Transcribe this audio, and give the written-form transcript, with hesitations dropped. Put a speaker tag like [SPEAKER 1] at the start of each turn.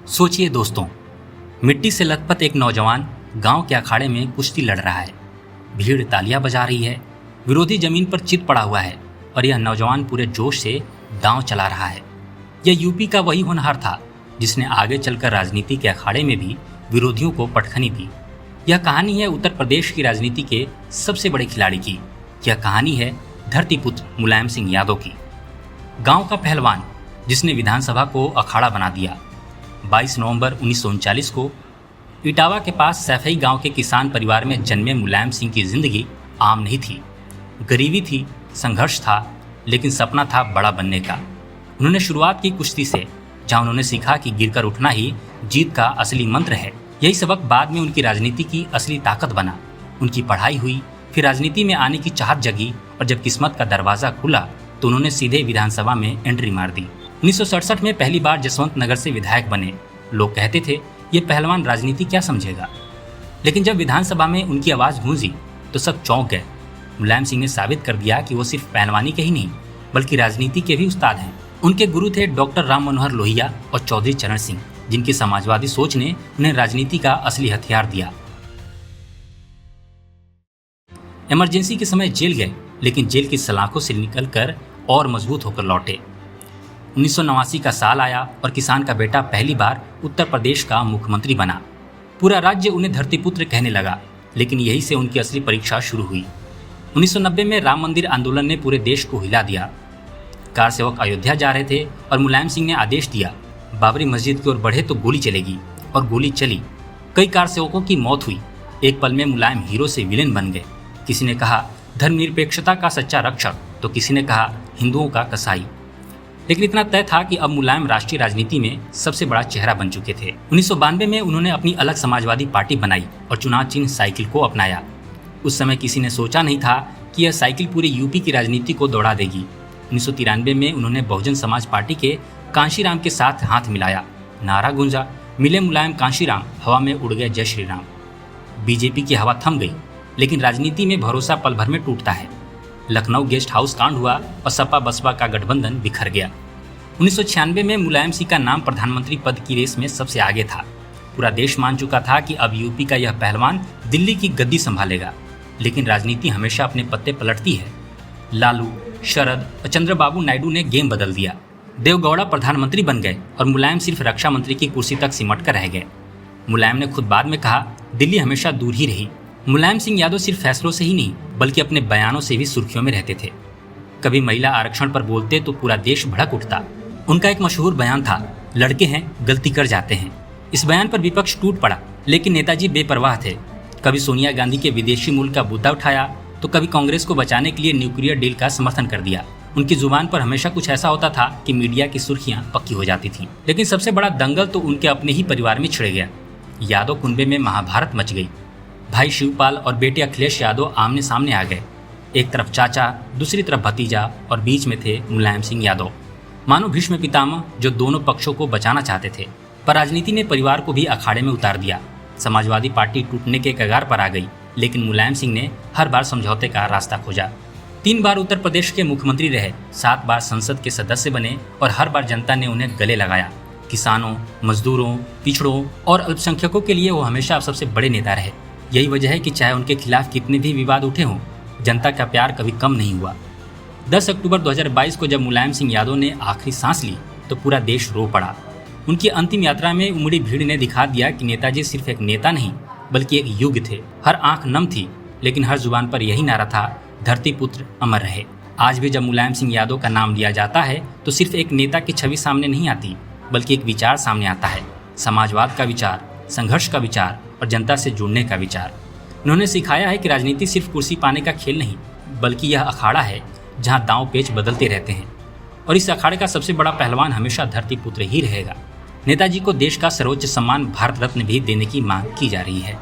[SPEAKER 1] सोचिए दोस्तों, मिट्टी से लथपथ एक नौजवान गांव के अखाड़े में कुश्ती लड़ रहा है। भीड़ तालियां बजा रही है, विरोधी जमीन पर चित पड़ा हुआ है और यह नौजवान पूरे जोश से दांव चला रहा है। यह यूपी का वही होनहार था जिसने आगे चलकर राजनीति के अखाड़े में भी विरोधियों को पटखनी दी। यह कहानी है उत्तर प्रदेश की राजनीति के सबसे बड़े खिलाड़ी की। यह कहानी है धरतीपुत्र मुलायम सिंह यादव की, गांव का पहलवान जिसने विधानसभा को अखाड़ा बना दिया। 22 नवंबर 1939 को इटावा के पास सैफई गांव के किसान परिवार में जन्मे मुलायम सिंह की जिंदगी आम नहीं थी। गरीबी थी, संघर्ष था, लेकिन सपना था बड़ा बनने का। उन्होंने शुरुआत की कुश्ती से, जहां उन्होंने सीखा कि गिरकर उठना ही जीत का असली मंत्र है। यही सबक बाद में उनकी राजनीति की असली ताकत बना। उनकी पढ़ाई हुई, फिर राजनीति में आने की चाहत जगी और जब किस्मत का दरवाजा खुला तो उन्होंने सीधे विधानसभा में एंट्री मार दी। 1967 में पहली बार जसवंत नगर से विधायक बने। लोग कहते थे ये पहलवान राजनीति क्या समझेगा, लेकिन जब विधानसभा में उनकी आवाज गूंजी तो सब चौंक गए। मुलायम सिंह ने साबित कर दिया कि वो सिर्फ पहलवानी के ही नहीं बल्कि राजनीति के भी उस्ताद हैं। उनके गुरु थे डॉक्टर राम मनोहर लोहिया और चौधरी चरण सिंह, जिनकी समाजवादी सोच ने उन्हें राजनीति का असली हथियार दिया। इमरजेंसी के समय जेल गए, लेकिन जेल की सलाखों से निकलकर और मजबूत होकर लौटे। 1989 का साल आया और किसान का बेटा पहली बार उत्तर प्रदेश का मुख्यमंत्री बना। पूरा राज्य उन्हें धरतीपुत्र कहने लगा, लेकिन यही से उनकी असली परीक्षा शुरू हुई। 1990 में राम मंदिर आंदोलन ने पूरे देश को हिला दिया। कार सेवक अयोध्या जा रहे थे और मुलायम सिंह ने आदेश दिया, बाबरी मस्जिद की ओर बढ़े तो गोली चलेगी, और गोली चली। कई कार सेवकों की मौत हुई। एक पल में मुलायम हीरो से विलेन बन गए। किसी ने कहा धर्मनिरपेक्षता का सच्चा रक्षक, तो किसी ने कहा हिंदुओं का कसाई। लेकिन इतना तय था कि अब मुलायम राष्ट्रीय राजनीति में सबसे बड़ा चेहरा बन चुके थे। 1992 में उन्होंने अपनी अलग समाजवादी पार्टी बनाई और चुनाव चिन्ह साइकिल को अपनाया। उस समय किसी ने सोचा नहीं था कि यह साइकिल पूरी यूपी की राजनीति को दौड़ा देगी। 1993 में उन्होंने बहुजन समाज पार्टी के कांशीराम के साथ हाथ मिलाया। नारा गूंजा, मिले मुलायम कांशीराम, हवा में उड़ गए जय श्री राम। बीजेपी की हवा थम गई, लेकिन राजनीति में भरोसा पल भर में टूटता है। लखनऊ गेस्ट हाउस कांड हुआ और सपा बसपा का गठबंधन बिखर गया। 1996 में मुलायम सिंह का नाम प्रधानमंत्री पद की रेस में सबसे आगे था। पूरा देश मान चुका था कि अब यूपी का यह पहलवान दिल्ली की गद्दी संभालेगा। लेकिन राजनीति हमेशा अपने पत्ते पलटती है। लालू, शरद और चंद्रबाबू नायडू ने गेम बदल दिया। देवगौड़ा प्रधानमंत्री बन गए और मुलायम सिर्फ रक्षा मंत्री की कुर्सी तक सिमट कर रह गए। मुलायम ने खुद बाद में कहा, दिल्ली हमेशा दूर ही रही। मुलायम सिंह यादव सिर्फ फैसलों से ही नहीं बल्कि अपने बयानों से भी सुर्खियों में रहते थे। कभी महिला आरक्षण पर बोलते तो पूरा देश भड़क उठता। उनका एक मशहूर बयान था, लड़के हैं गलती कर जाते हैं। इस बयान पर विपक्ष टूट पड़ा, लेकिन नेताजी बेपरवाह थे। कभी सोनिया गांधी के विदेशी मूल का मुद्दा उठाया तो कभी कांग्रेस को बचाने के लिए न्यूक्लियर डील का समर्थन कर दिया। उनकी जुबान पर हमेशा कुछ ऐसा होता था कि मीडिया की सुर्खियां पक्की हो जाती थी। लेकिन सबसे बड़ा दंगल तो उनके अपने ही परिवार में छिड़ गया। यादव कुनबे में महाभारत मच गई। भाई शिवपाल और बेटे अखिलेश यादव आमने सामने आ गए। एक तरफ चाचा, दूसरी तरफ भतीजा और बीच में थे मुलायम सिंह यादव, मानो भीष्म पितामह जो दोनों पक्षों को बचाना चाहते थे। पर राजनीति ने परिवार को भी अखाड़े में उतार दिया। समाजवादी पार्टी टूटने के कगार पर आ गई, लेकिन मुलायम सिंह ने हर बार समझौते का रास्ता खोजा। 3 बार उत्तर प्रदेश के मुख्यमंत्री रहे, 7 बार संसद के सदस्य बने और हर बार जनता ने उन्हें गले लगाया। किसानों, मजदूरों, पिछड़ों और अल्पसंख्यकों के लिए वो हमेशा सबसे बड़े नेता रहे। यही वजह है कि चाहे उनके खिलाफ कितने भी विवाद उठे हों, जनता का प्यार कभी कम नहीं हुआ। 10 अक्टूबर 2022 को जब मुलायम सिंह यादव ने आखिरी सांस ली तो पूरा देश रो पड़ा। उनकी अंतिम यात्रा में उमड़ी भीड़ ने दिखा दिया कि नेताजी सिर्फ एक नेता नहीं बल्कि एक युग थे। हर आंख नम थी, लेकिन हर जुबान पर यही नारा था, धरतीपुत्र अमर रहे। आज भी जब मुलायम सिंह यादव का नाम लिया जाता है तो सिर्फ एक नेता की छवि सामने नहीं आती बल्कि एक विचार सामने आता है, समाजवाद का विचार, संघर्ष का विचार और जनता से जुड़ने का विचार। उन्होंने सिखाया है कि राजनीति सिर्फ कुर्सी पाने का खेल नहीं बल्कि यह अखाड़ा है जहां दांव पेच बदलते रहते हैं, और इस अखाड़े का सबसे बड़ा पहलवान हमेशा धरतीपुत्र ही रहेगा। नेताजी को देश का सर्वोच्च सम्मान भारत रत्न भी देने की मांग की जा रही है।